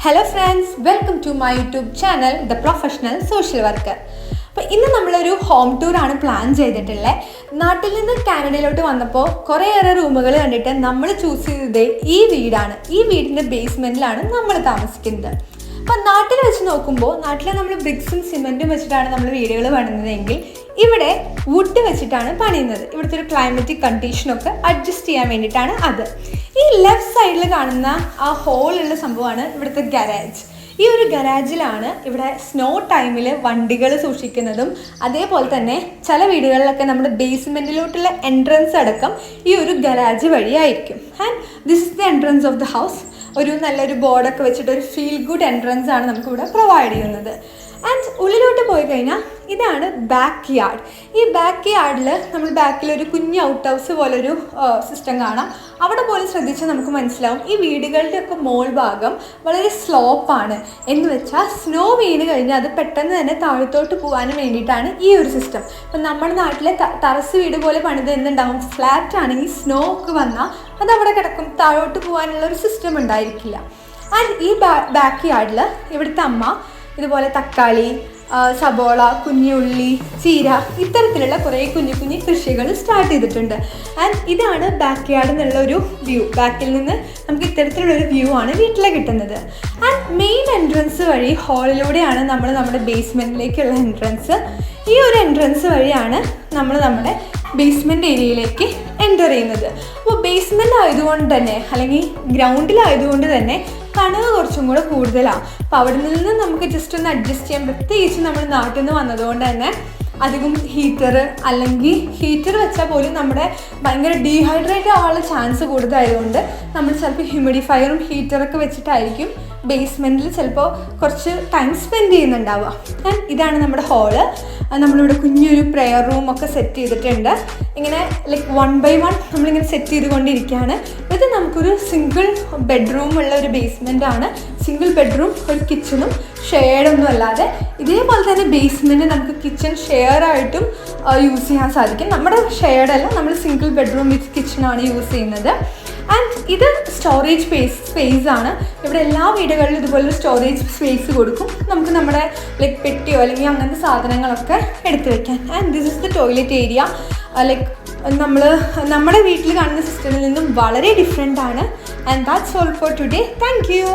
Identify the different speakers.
Speaker 1: Hello friends, welcome to my YouTube channel, The Professional Social Worker. അപ്പോൾ ഇന്ന് നമ്മളൊരു home tour ആണ് plan ചെയ്തിട്ടുള്ളത്. നാട്ടിൽ നിന്ന് കാനഡയിലോട്ട് വന്നപ്പോൾ കുറേയേറെ റൂമുകൾ കണ്ടിട്ട് നമ്മൾ ചൂസ് ചെയ്തത് ഈ വീടാണ്. ഈ വീടിൻ്റെ ബേസ്മെൻറ്റിലാണ് നമ്മൾ താമസിക്കുന്നത്. അപ്പോൾ നാട്ടിൽ വെച്ച് നോക്കുമ്പോൾ നാട്ടിൽ നമ്മൾ ബ്രിക്സും സിമെൻറ്റും വെച്ചിട്ടാണ് നമ്മൾ വീടുകൾ പണിയുന്നതെങ്കിൽ ഇവിടെ വുഡ് വെച്ചിട്ടാണ് പണിയുന്നത്. ഇവിടുത്തെ ഒരു ക്ലൈമറ്റിക് കണ്ടീഷനൊക്കെ അഡ്ജസ്റ്റ് ചെയ്യാൻ വേണ്ടിയിട്ടാണ് അത്. ഈ ലെഫ്റ്റ് സൈഡിൽ കാണുന്ന ആ ഹോളുള്ള സംഭവമാണ് ഇവിടുത്തെ ഗരാജ്. ഈ ഒരു ഗരാജിലാണ് ഇവിടെ സ്നോ ടൈമിൽ വണ്ടികൾ സൂക്ഷിക്കുന്നതും അതേപോലെ തന്നെ ചില വീടുകളിലൊക്കെ നമ്മുടെ ബേസ്മെൻറ്റിലോട്ടുള്ള എൻട്രൻസ് അടക്കം ഈ ഒരു ഗരാജ് വഴിയായിരിക്കും. And this is the entrance of the house. ഒരു നല്ലൊരു ബോർഡൊക്കെ വെച്ചിട്ട് ഒരു ഫീൽ ഗുഡ് എൻട്രൻസ് ആണ് നമുക്കിവിടെ പ്രൊവൈഡ് ചെയ്യുന്നത്. ആൻഡ് ഉള്ളിലോട്ട് പോയി കഴിഞ്ഞാൽ ഇതാണ് ബാക്ക് യാർഡ്. ഈ ബാക്ക് യാർഡിൽ നമ്മൾ ബാക്കിൽ ഒരു കുഞ്ഞ് ഔട്ട് ഹൗസ് പോലൊരു സിസ്റ്റം കാണാം. അവിടെ പോലും ശ്രദ്ധിച്ചാൽ നമുക്ക് മനസ്സിലാവും ഈ വീടുകളുടെയൊക്കെ മോൾ ഭാഗം വളരെ സ്ലോപ്പാണ്. എന്ന് വെച്ചാൽ സ്നോ വീണ് കഴിഞ്ഞാൽ അത് പെട്ടെന്ന് തന്നെ താഴത്തോട്ട് പോകാനും വേണ്ടിയിട്ടാണ് ഈ ഒരു സിസ്റ്റം. ഇപ്പം നമ്മുടെ നാട്ടിലെ ടെറസ് വീട് പോലെ പണിത് എന്തുണ്ടാവും, ഫ്ലാറ്റ് ആണെങ്കിൽ സ്നോ ഒക്കെ വന്നാൽ അത് അവിടെ കിടക്കും, താഴോട്ട് പോകാനുള്ള ഒരു സിസ്റ്റം ഉണ്ടായിരിക്കില്ല. ആൻഡ് ഈ ബാക്ക് യാർഡിൽ ഇവിടുത്തെ അമ്മ ഇതുപോലെ തക്കാളി, സബോള, കുഞ്ഞുള്ളി, ചീര ഇത്തരത്തിലുള്ള കുറേ കുഞ്ഞു കൃഷികൾ സ്റ്റാർട്ട് ചെയ്തിട്ടുണ്ട്. ആൻഡ് ഇതാണ് ബാക്ക് യാർഡ് എന്നുള്ള ഒരു വ്യൂ. ബാക്കിൽ നിന്ന് നമുക്ക് ഇത്തരത്തിലുള്ളൊരു വ്യൂ ആണ് വീട്ടിലെ കിട്ടുന്നത്. ആൻഡ് മെയിൻ എൻട്രൻസ് വഴി ഹാളിലൂടെയാണ് നമ്മൾ നമ്മുടെ ബേസ്മെൻറ്റിലേക്കുള്ള എൻട്രൻസ്. ഈ ഒരു എൻട്രൻസ് വഴിയാണ് നമ്മൾ നമ്മുടെ ബേസ്മെൻറ്റ് ഏരിയയിലേക്ക് എൻ്റർ ചെയ്യുന്നത്. അപ്പോൾ ബേസ്മെൻറ്റ് ആയതുകൊണ്ട് തന്നെ അല്ലെങ്കിൽ ഗ്രൗണ്ടിലായതുകൊണ്ട് തന്നെ തണുവ് കുറച്ചും കൂടെ കൂടുതലാണ്. അപ്പോൾ അവിടെ നിന്ന് നമുക്ക് ജസ്റ്റ് ഒന്ന് അഡ്ജസ്റ്റ് ചെയ്യാൻ, പ്രത്യേകിച്ച് നമ്മൾ നാട്ടിൽ നിന്ന് വന്നതുകൊണ്ട് തന്നെ അധികം ഹീറ്റർ അല്ലെങ്കിൽ ഹീറ്റർ വെച്ചാൽ പോലും നമ്മുടെ ഭയങ്കര ഡീഹൈഡ്രേറ്റ് ആവാനുള്ള ചാൻസ് കൂടുതലായതുകൊണ്ട് നമ്മൾ ചിലപ്പോൾ ഹ്യൂമിഡിഫയറും ഹീറ്ററൊക്കെ വെച്ചിട്ടായിരിക്കും ബേസ്മെൻറ്റിൽ ചിലപ്പോൾ കുറച്ച് ടൈം സ്പെൻഡ് ചെയ്യുന്നുണ്ടാവുക. ആൻഡ് ഇതാണ് നമ്മുടെ ഹാള്. നമ്മളിവിടെ കുഞ്ഞൊരു പ്രെയർ റൂമൊക്കെ സെറ്റ് ചെയ്തിട്ടുണ്ട്. ഇങ്ങനെ ലൈക്ക് 1 by 1 നമ്മളിങ്ങനെ സെറ്റ് ചെയ്തുകൊണ്ടിരിക്കുകയാണ്. ഇത് നമുക്കൊരു സിംഗിൾ ബെഡ്റൂം ഉള്ള ഒരു ബേസ്മെൻ്റ് ആണ്. സിംഗിൾ ബെഡ്റൂം, ഒരു കിച്ചണും ഷെയർഡൊന്നും അല്ലാതെ ഇതേപോലെ തന്നെ ബേസ്മെൻറ്റ് നമുക്ക് കിച്ചൺ ഷെയർ ആയിട്ടും യൂസ് ചെയ്യാൻ സാധിക്കും. നമ്മുടെ ഷെയർഡല്ല, നമ്മൾ സിംഗിൾ ബെഡ്റൂം വിത്ത് കിച്ചണാണ് യൂസ് ചെയ്യുന്നത്. ആൻഡ് ഇത് സ്റ്റോറേജ് സ്പേസ് ആണ്. ഇവിടെ എല്ലാ വീടുകളിലും ഇതുപോലൊരു സ്റ്റോറേജ് സ്പേസ് കൊടുക്കും നമുക്ക്, നമ്മുടെ ലൈക്ക് പെട്ടിയോ അല്ലെങ്കിൽ അങ്ങനത്തെ സാധനങ്ങളൊക്കെ എടുത്തു വയ്ക്കാൻ. And this is the toilet area. Like നമ്മുടെ വീട്ടിൽ കാണുന്ന സിസ്റ്റമിൽ നിന്നും വളരെ ഡിഫറെൻ്റ് ആണ്. And that's all for today. Thank you.